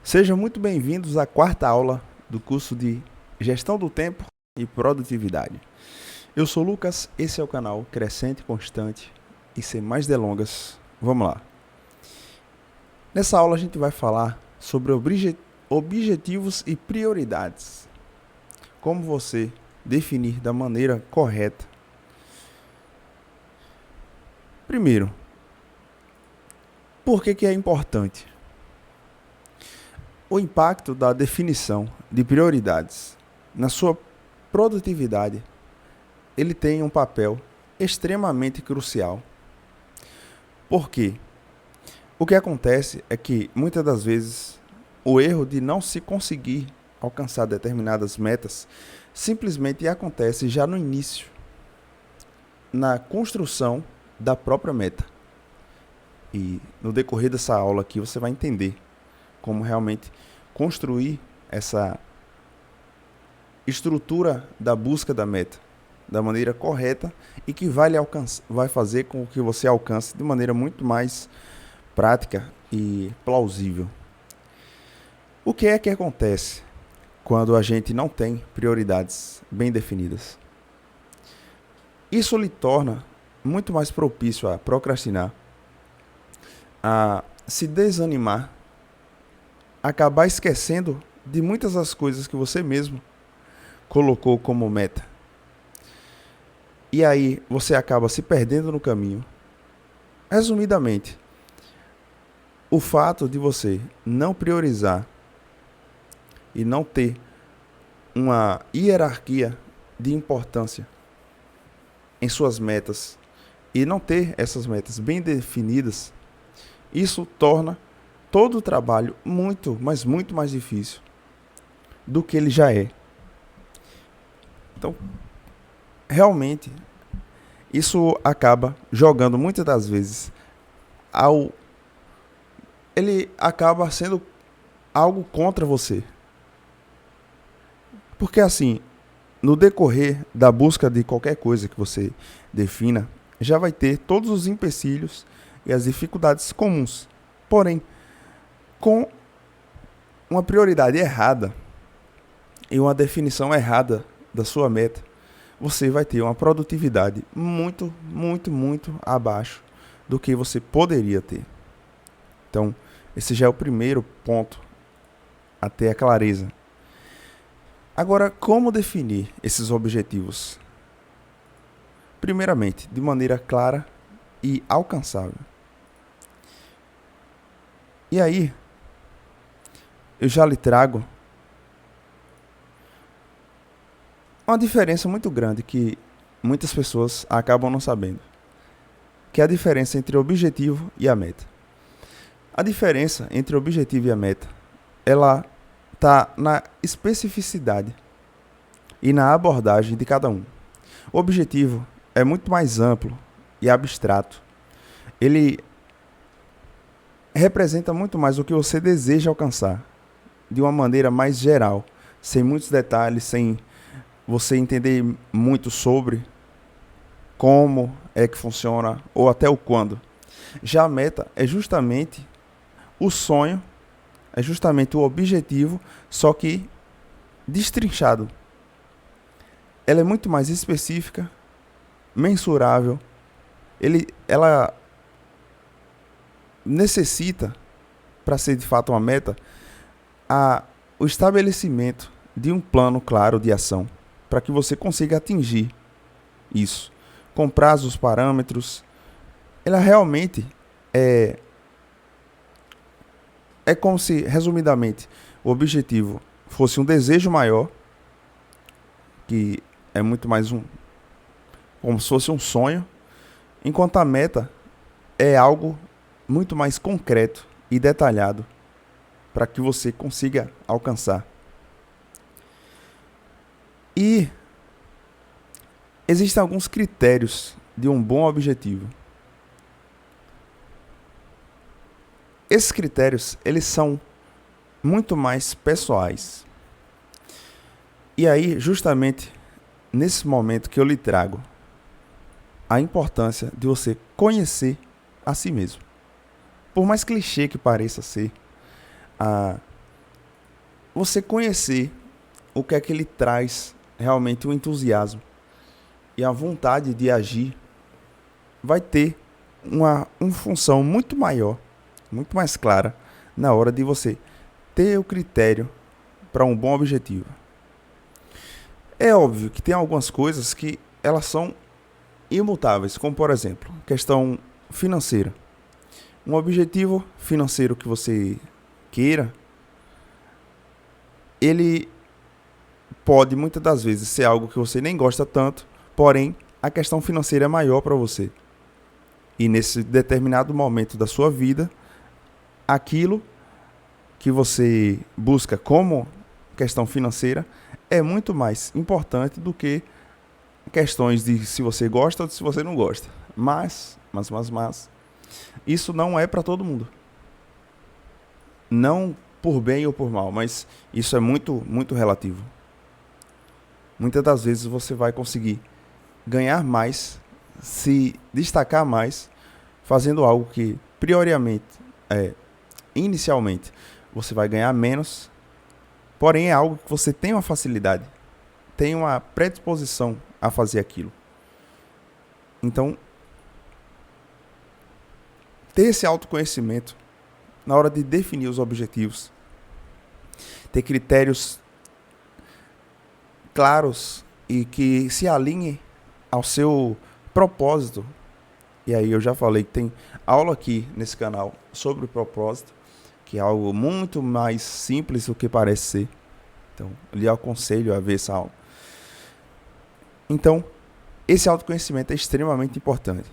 Sejam muito bem-vindos à quarta aula do curso de Gestão do Tempo e Produtividade. Eu sou o Lucas, esse é o canal Crescente Constante e sem mais delongas, vamos lá. Nessa aula a gente vai falar sobre objetivos e prioridades. Como você definir da maneira correta. Primeiro, por que é importante? O impacto da definição de prioridades na sua produtividade, ele tem um papel extremamente crucial. Por quê? O que acontece é que, muitas das vezes, o erro de não se conseguir alcançar determinadas metas simplesmente acontece já no início, na construção da própria meta. E no decorrer dessa aula aqui você vai entender como realmente construir essa estrutura da busca da meta da maneira correta e que vai fazer com que você alcance de maneira muito mais prática e plausível. O que é que acontece quando a gente não tem prioridades bem definidas? Isso lhe torna muito mais propício a procrastinar, a se desanimar, acabar esquecendo de muitas das coisas que você mesmo colocou como meta. E aí você acaba se perdendo no caminho. Resumidamente, o fato de você não priorizar e não ter uma hierarquia de importância em suas metas e não ter essas metas bem definidas, isso torna todo o trabalho muito, mas muito mais difícil do que ele já é. Então, realmente, isso acaba jogando muitas das vezes ele acaba sendo algo contra você. Porque assim, no decorrer da busca de qualquer coisa que você defina, já vai ter todos os empecilhos e as dificuldades comuns. Porém, com uma prioridade errada e uma definição errada da sua meta, você vai ter uma produtividade muito, muito, muito abaixo do que você poderia ter. Então, esse já é o primeiro ponto a ter a clareza. Agora, como definir esses objetivos? Primeiramente, de maneira clara e alcançável. E aí, eu já lhe trago uma diferença muito grande que muitas pessoas acabam não sabendo, que é a diferença entre o objetivo e a meta. A diferença entre o objetivo e a meta, ela está na especificidade e na abordagem de cada um. O objetivo é muito mais amplo e abstrato. Ele representa muito mais o que você deseja alcançar, de uma maneira mais geral, sem muitos detalhes, sem você entender muito sobre como é que funciona ou até o quando. Já a meta é justamente o sonho, é justamente o objetivo, só que destrinchado. Ela é muito mais específica, mensurável. Ela necessita, para ser de fato uma meta, o estabelecimento de um plano claro de ação, para que você consiga atingir isso, com prazos, parâmetros. Ela realmente é como se, resumidamente, o objetivo fosse um desejo maior, que é muito mais como se fosse um sonho, enquanto a meta é algo muito mais concreto e detalhado para que você consiga alcançar. E existem alguns critérios de um bom objetivo. Esses critérios, eles são muito mais pessoais. E aí, justamente nesse momento que eu lhe trago a importância de você conhecer a si mesmo. Por mais clichê que pareça ser, você conhecer o que é que ele traz realmente o entusiasmo e a vontade de agir, vai ter uma função muito maior, muito mais clara na hora de você ter o critério para um bom objetivo. É óbvio que tem algumas coisas que elas são imutáveis, como por exemplo, questão financeira. Um objetivo financeiro que você queira, ele pode muitas das vezes ser algo que você nem gosta tanto, porém a questão financeira é maior para você. E nesse determinado momento da sua vida, aquilo que você busca como questão financeira é muito mais importante do que questões de se você gosta ou se você não gosta. Mas, isso não é para todo mundo. Não por bem ou por mal, mas isso é muito, muito relativo. Muitas das vezes você vai conseguir ganhar mais, se destacar mais, fazendo algo que, inicialmente, você vai ganhar menos, porém é algo que você tem uma facilidade, tem uma predisposição a fazer aquilo. Então, ter esse autoconhecimento na hora de definir os objetivos, ter critérios claros e que se alinhem ao seu propósito. E aí eu já falei que tem aula aqui nesse canal sobre o propósito, que é algo muito mais simples do que parece ser. Então, eu lhe aconselho a ver essa aula. Então, esse autoconhecimento é extremamente importante.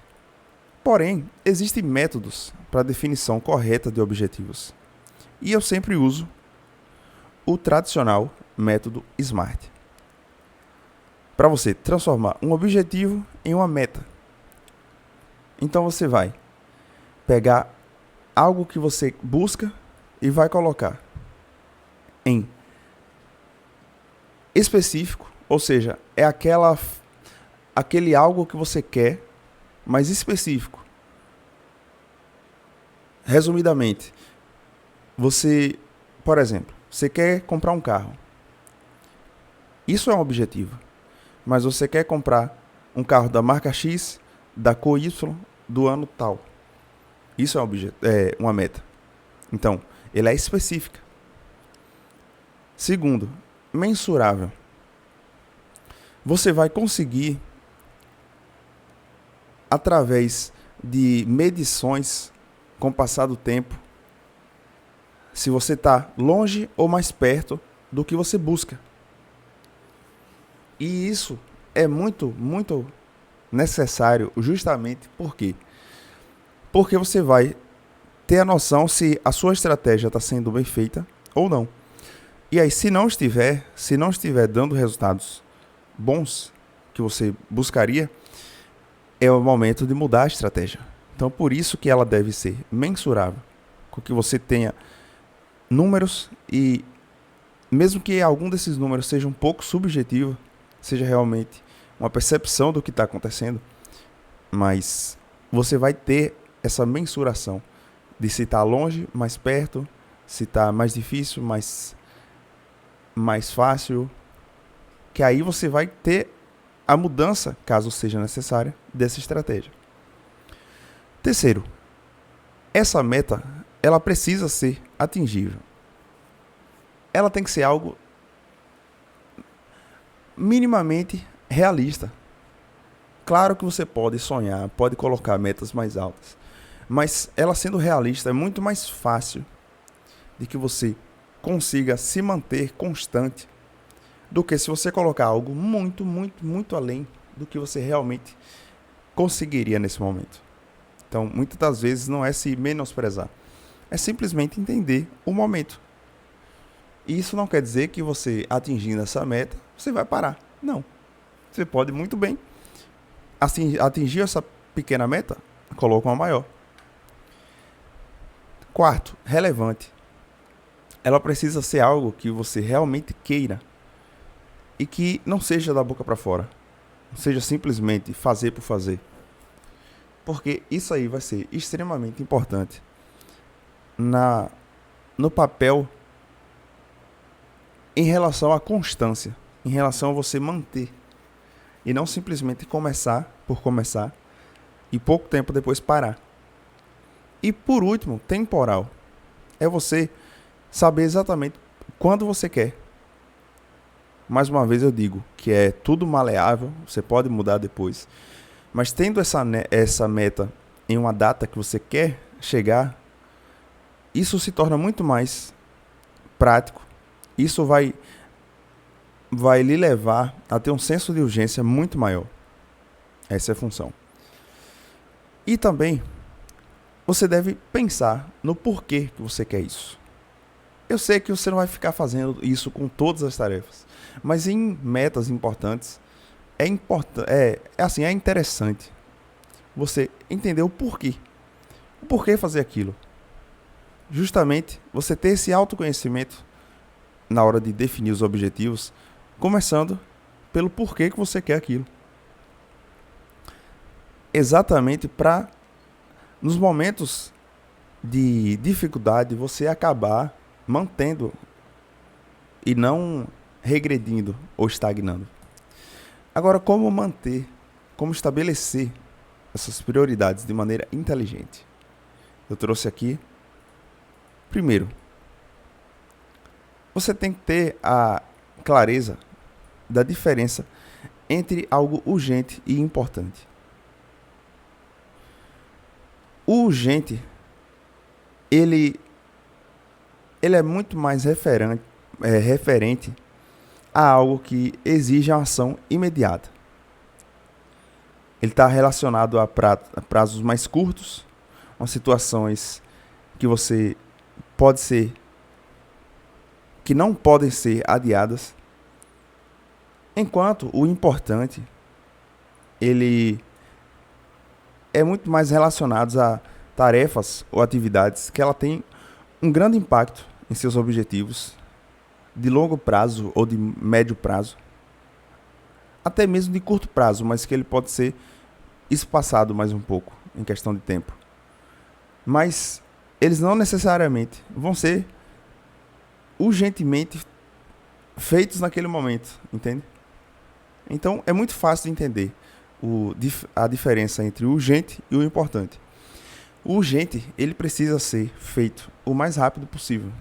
Porém, existem métodos para a definição correta de objetivos. E eu sempre uso o tradicional método SMART. Para você transformar um objetivo em uma meta. Então você vai pegar algo que você busca e vai colocar em específico, ou seja, é aquele algo que você quer, mas específico. Resumidamente, você, por exemplo, você quer comprar um carro. Isso é um objetivo. Mas você quer comprar um carro da marca X, da cor Y, do ano tal. Isso é uma meta. Então, ele é específica. Segundo, mensurável. Você vai conseguir, através de medições com o passar do tempo, se você está longe ou mais perto do que você busca. E isso é muito, muito necessário justamente por quê? Porque você vai ter a noção se a sua estratégia está sendo bem feita ou não. E aí, se não estiver dando resultados bons que você buscaria, é o momento de mudar a estratégia. Então, por isso que ela deve ser mensurável, com que você tenha números e mesmo que algum desses números seja um pouco subjetivo, seja realmente uma percepção do que está acontecendo, mas você vai ter essa mensuração de se está longe, mais perto, se está mais difícil, mais fácil, que aí você vai ter a mudança, caso seja necessária, dessa estratégia. Terceiro, essa meta, ela precisa ser atingível. Ela tem que ser algo minimamente realista. Claro que você pode sonhar, pode colocar metas mais altas, mas ela sendo realista é muito mais fácil de que você consiga se manter constante do que se você colocar algo muito, muito, muito além do que você realmente conseguiria nesse momento. Então, muitas das vezes não é se menosprezar, é simplesmente entender o momento. E isso não quer dizer que você, atingindo essa meta, você vai parar. Não. Você pode muito bem atingir essa pequena meta, coloca uma maior. Quarto, relevante. Ela precisa ser algo que você realmente queira e que não seja da boca para fora. Não seja simplesmente fazer por fazer. Porque isso aí vai ser extremamente importante no papel em relação à constância, em relação a você manter. E não simplesmente começar por começar e pouco tempo depois parar. E por último, temporal. É você saber exatamente quando você quer. Mais uma vez eu digo que é tudo maleável, você pode mudar depois. Mas tendo essa meta em uma data que você quer chegar, isso se torna muito mais prático. Isso vai lhe levar a ter um senso de urgência muito maior. Essa é a função. E também, você deve pensar no porquê que você quer isso. Eu sei que você não vai ficar fazendo isso com todas as tarefas, mas em metas importantes, é interessante você entender o porquê. O porquê fazer aquilo. Justamente, você ter esse autoconhecimento na hora de definir os objetivos, começando pelo porquê que você quer aquilo. Exatamente para, nos momentos de dificuldade, você acabar mantendo e não regredindo ou estagnando. Agora, como estabelecer essas prioridades de maneira inteligente? Eu trouxe aqui, primeiro, você tem que ter a clareza da diferença entre algo urgente e importante. O urgente, ele é muito mais referente a algo que exige uma ação imediata. Ele está relacionado a prazos mais curtos, a situações que que não podem ser adiadas, enquanto o importante, ele é muito mais relacionado a tarefas ou atividades que ela tem um grande impacto em seus objetivos de longo prazo ou de médio prazo, até mesmo de curto prazo, mas que ele pode ser espaçado mais um pouco em questão de tempo. Mas eles não necessariamente vão ser urgentemente feitos naquele momento, entende? Então é muito fácil de entender a diferença entre o urgente e o importante. O urgente, ele precisa ser feito o mais rápido possível.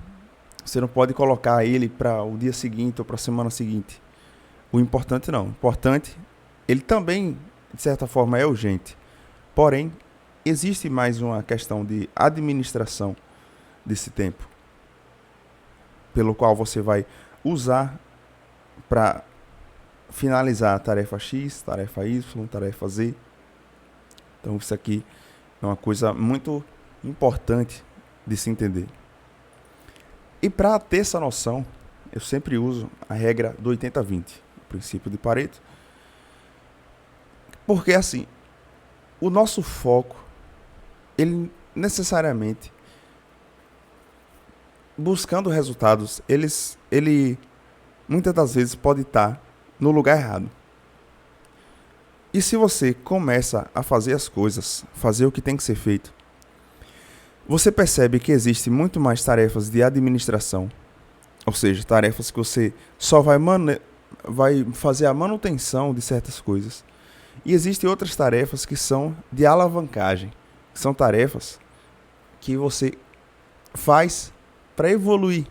Você não pode colocar ele para o dia seguinte ou para a semana seguinte. O importante não. O importante, ele também, de certa forma, é urgente. Porém, existe mais uma questão de administração desse tempo, pelo qual você vai usar para finalizar a tarefa X, tarefa Y, tarefa Z. Então isso aqui é uma coisa muito importante de se entender. E para ter essa noção, eu sempre uso a regra do 80-20, o princípio de Pareto. Porque assim, o nosso foco, ele necessariamente, buscando resultados, ele muitas das vezes pode estar no lugar errado. E se você começa a fazer as coisas, fazer o que tem que ser feito, você percebe que existe muito mais tarefas de administração, ou seja, tarefas que você só vai fazer a manutenção de certas coisas. E existem outras tarefas que são de alavancagem, que são tarefas que você faz para evoluir.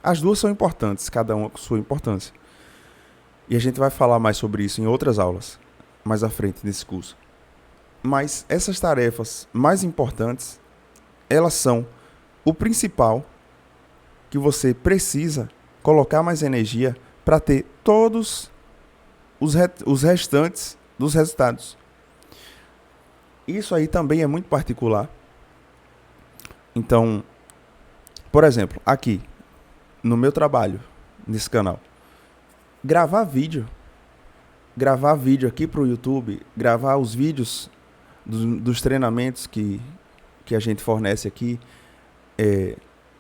As duas são importantes, cada uma com sua importância. E a gente vai falar mais sobre isso em outras aulas, mais à frente nesse curso. Mas essas tarefas mais importantes, elas são o principal que você precisa colocar mais energia para ter todos os restantes dos resultados. Isso aí também é muito particular. Então, por exemplo, aqui no meu trabalho, nesse canal, gravar vídeo aqui para o YouTube, gravar os vídeos dos treinamentos que a gente fornece aqui,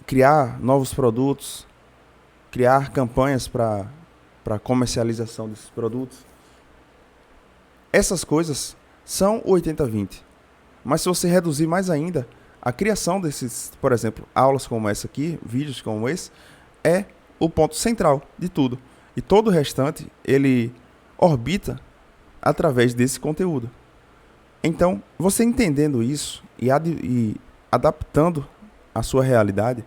criar novos produtos, criar campanhas para comercialização desses produtos. Essas coisas são o 80-20. Mas se você reduzir mais ainda, a criação desses, por exemplo, aulas como essa aqui, vídeos como esse, é o ponto central de tudo. E todo o restante, ele orbita através desse conteúdo. Então, você entendendo isso e adaptando a sua realidade,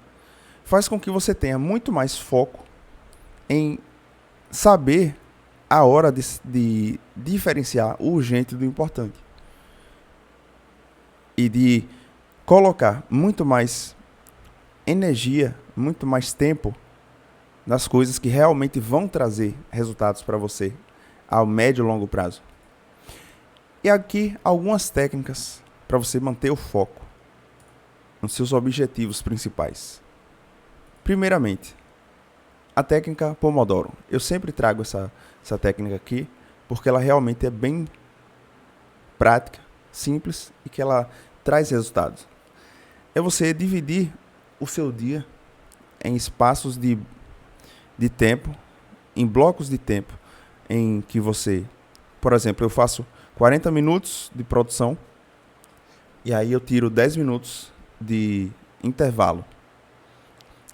faz com que você tenha muito mais foco em saber a hora de diferenciar o urgente do importante. E de colocar muito mais energia, muito mais tempo nas coisas que realmente vão trazer resultados para você ao médio e longo prazo. E aqui algumas técnicas para você manter o foco nos seus objetivos principais. Primeiramente, a técnica Pomodoro. Eu sempre trago essa técnica aqui porque ela realmente é bem prática, simples e que ela traz resultados. É você dividir o seu dia em espaços de tempo, em blocos de tempo, em que você, por exemplo, eu faço 40 minutos de produção e aí eu tiro 10 minutos de intervalo.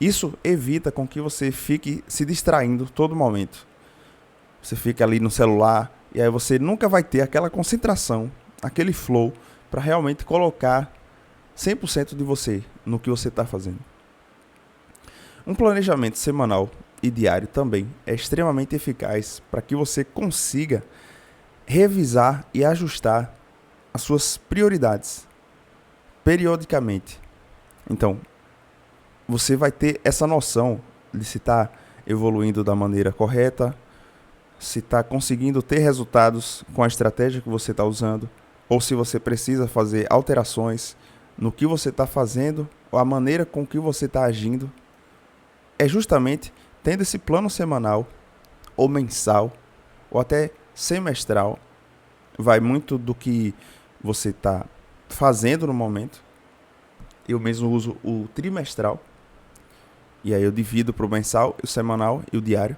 Isso evita com que você fique se distraindo todo momento. Você fica ali no celular e aí você nunca vai ter aquela concentração, aquele flow para realmente colocar 100% de você no que você está fazendo. Um planejamento semanal e diário também é extremamente eficaz para que você consiga revisar e ajustar as suas prioridades periodicamente. Então, você vai ter essa noção de se está evoluindo da maneira correta, se está conseguindo ter resultados com a estratégia que você está usando, ou se você precisa fazer alterações no que você está fazendo, ou a maneira com que você está agindo. É justamente tendo esse plano semanal, ou mensal, ou até semestral, vai muito do que você está fazendo no momento. Eu mesmo uso o trimestral, e aí eu divido para o mensal, o semanal e o diário.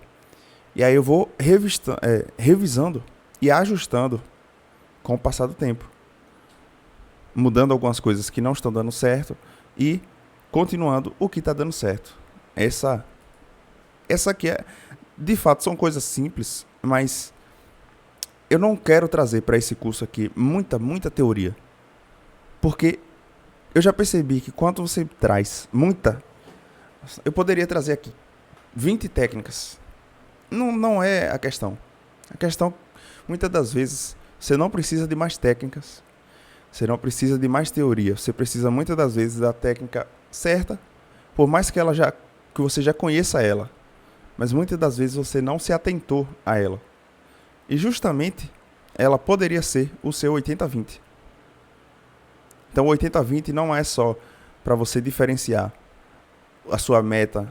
E aí eu vou revisando e ajustando com o passar do tempo. Mudando algumas coisas que não estão dando certo e continuando o que está dando certo. Essa aqui de fato, são coisas simples, mas eu não quero trazer para esse curso aqui muita teoria. Porque eu já percebi que quando você traz eu poderia trazer aqui 20 técnicas. Não é a questão. A questão, muitas das vezes, você não precisa de mais técnicas. Você não precisa de mais teoria. Você precisa, muitas das vezes, da técnica certa, por mais que você já conheça ela. Mas muitas das vezes você não se atentou a ela. E justamente, ela poderia ser o seu 80-20. Então, o 80-20 não é só para você diferenciar a sua meta,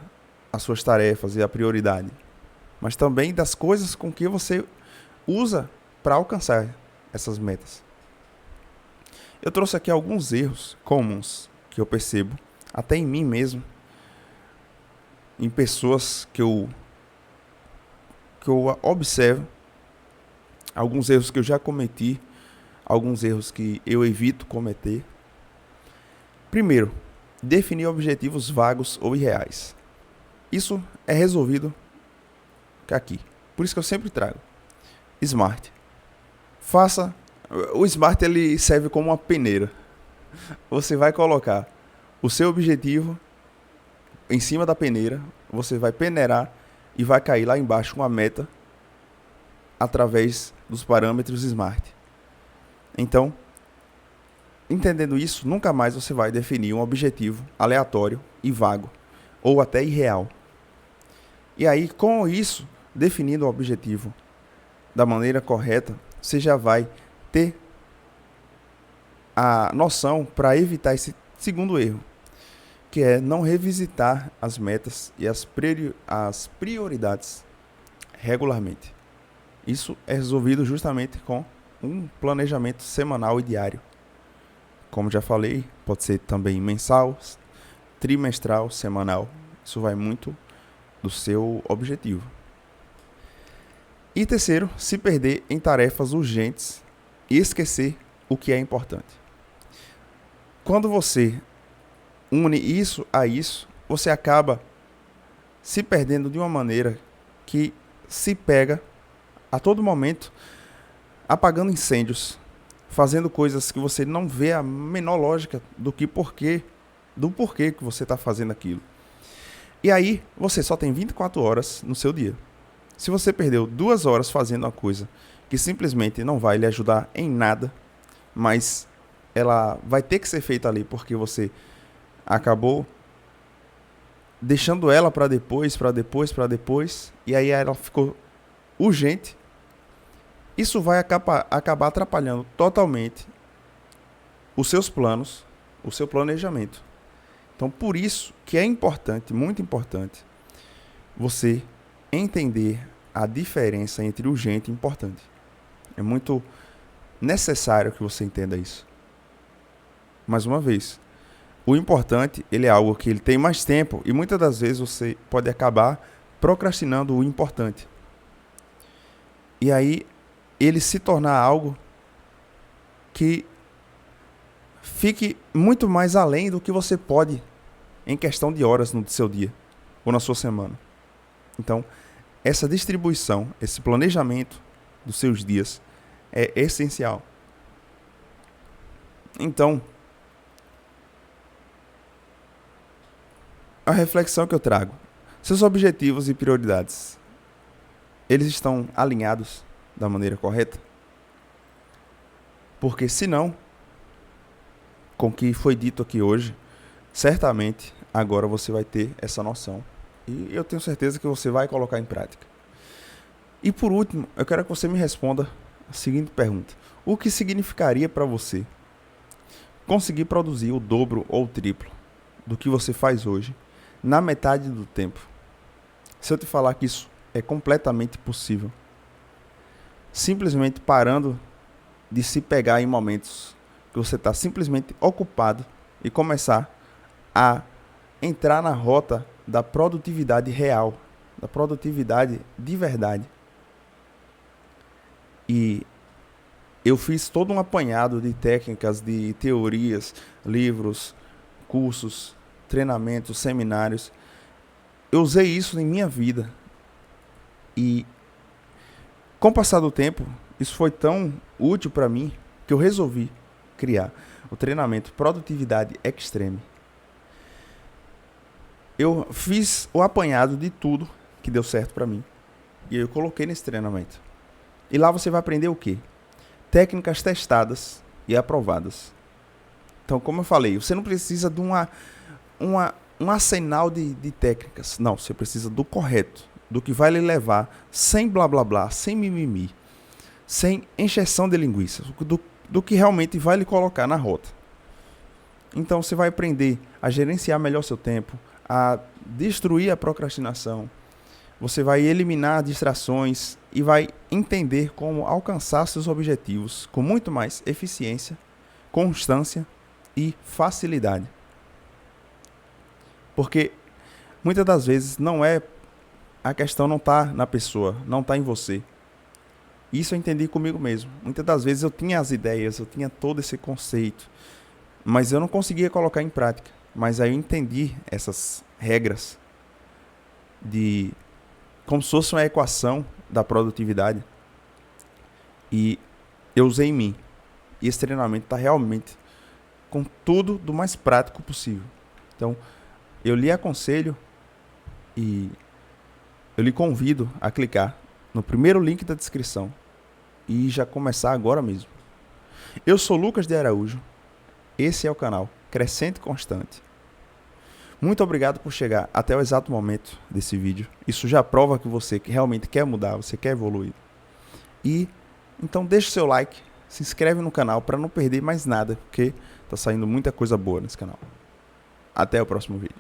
as suas tarefas e a prioridade, mas também das coisas com que você usa para alcançar essas metas. Eu trouxe aqui alguns erros comuns que eu percebo, até em mim mesmo, em pessoas que eu observo, alguns erros que eu já cometi, alguns erros que eu evito cometer. Primeiro, definir objetivos vagos ou irreais. Isso é resolvido aqui. Por isso que eu sempre trago SMART. O SMART ele serve como uma peneira. Você vai colocar o seu objetivo em cima da peneira, você vai peneirar e vai cair lá embaixo uma meta através dos parâmetros SMART. Então, entendendo isso, nunca mais você vai definir um objetivo aleatório e vago, ou até irreal. E aí, com isso, definindo o objetivo da maneira correta, você já vai ter a noção para evitar esse segundo erro, que é não revisitar as metas e as prioridades regularmente. Isso é resolvido justamente com um planejamento semanal e diário. Como já falei, pode ser também mensal, trimestral, semanal. Isso vai muito do seu objetivo. E terceiro, se perder em tarefas urgentes e esquecer o que é importante. Quando você une isso a isso, você acaba se perdendo de uma maneira que se pega a todo momento apagando incêndios, fazendo coisas que você não vê a menor lógica do porquê que você está fazendo aquilo. E aí, você só tem 24 horas no seu dia. Se você perdeu 2 horas fazendo uma coisa que simplesmente não vai lhe ajudar em nada, mas ela vai ter que ser feita ali porque você acabou deixando ela para depois, e aí ela ficou urgente, isso vai acabar atrapalhando totalmente os seus planos, o seu planejamento. Então, por isso que é importante, muito importante, você entender a diferença entre urgente e importante. É muito necessário que você entenda isso. Mais uma vez, o importante, ele é algo que ele tem mais tempo e muitas das vezes você pode acabar procrastinando o importante. E aí, ele se tornar algo que fique muito mais além do que você pode em questão de horas no seu dia ou na sua semana. Então, essa distribuição, esse planejamento dos seus dias é essencial. Então, a reflexão que eu trago: seus objetivos e prioridades, eles estão alinhados da maneira correta? Porque senão, com o que foi dito aqui hoje, certamente agora você vai ter essa noção. E eu tenho certeza que você vai colocar em prática. E por último, eu quero que você me responda a seguinte pergunta: o que significaria para você conseguir produzir o dobro ou o triplo do que você faz hoje na metade do tempo? Se eu te falar que isso é completamente possível, simplesmente parando de se pegar em momentos que você está simplesmente ocupado e começar a entrar na rota da produtividade real, da produtividade de verdade. E eu fiz todo um apanhado de técnicas, de teorias, livros, cursos, treinamentos, seminários. Eu usei isso em minha vida. E com o passar do tempo, isso foi tão útil para mim que eu resolvi criar o treinamento Produtividade Extreme. Eu fiz o apanhado de tudo que deu certo para mim e eu coloquei nesse treinamento. E lá você vai aprender o quê? Técnicas testadas e aprovadas. Então, como eu falei, você não precisa de um arsenal de técnicas. Não, você precisa do correto, do que vai lhe levar sem blá blá blá, sem mimimi, sem encheção de linguiça, do que realmente vai lhe colocar na rota. Então você vai aprender a gerenciar melhor seu tempo, a destruir a procrastinação, você vai eliminar distrações e vai entender como alcançar seus objetivos com muito mais eficiência, constância e facilidade. Porque muitas das vezes a questão não está na pessoa, não está em você. Isso eu entendi comigo mesmo. Muitas das vezes eu tinha as ideias, eu tinha todo esse conceito, mas eu não conseguia colocar em prática. Mas aí eu entendi essas regras como se fosse uma equação da produtividade. E eu usei em mim. E esse treinamento está realmente com tudo do mais prático possível. Então, eu lhe aconselho e eu lhe convido a clicar no primeiro link da descrição e já começar agora mesmo. Eu sou Lucas de Araújo. Esse é o canal Crescente Constante. Muito obrigado por chegar até o exato momento desse vídeo. Isso já prova que você realmente quer mudar, você quer evoluir. E então deixa o seu like, se inscreve no canal para não perder mais nada, porque está saindo muita coisa boa nesse canal. Até o próximo vídeo.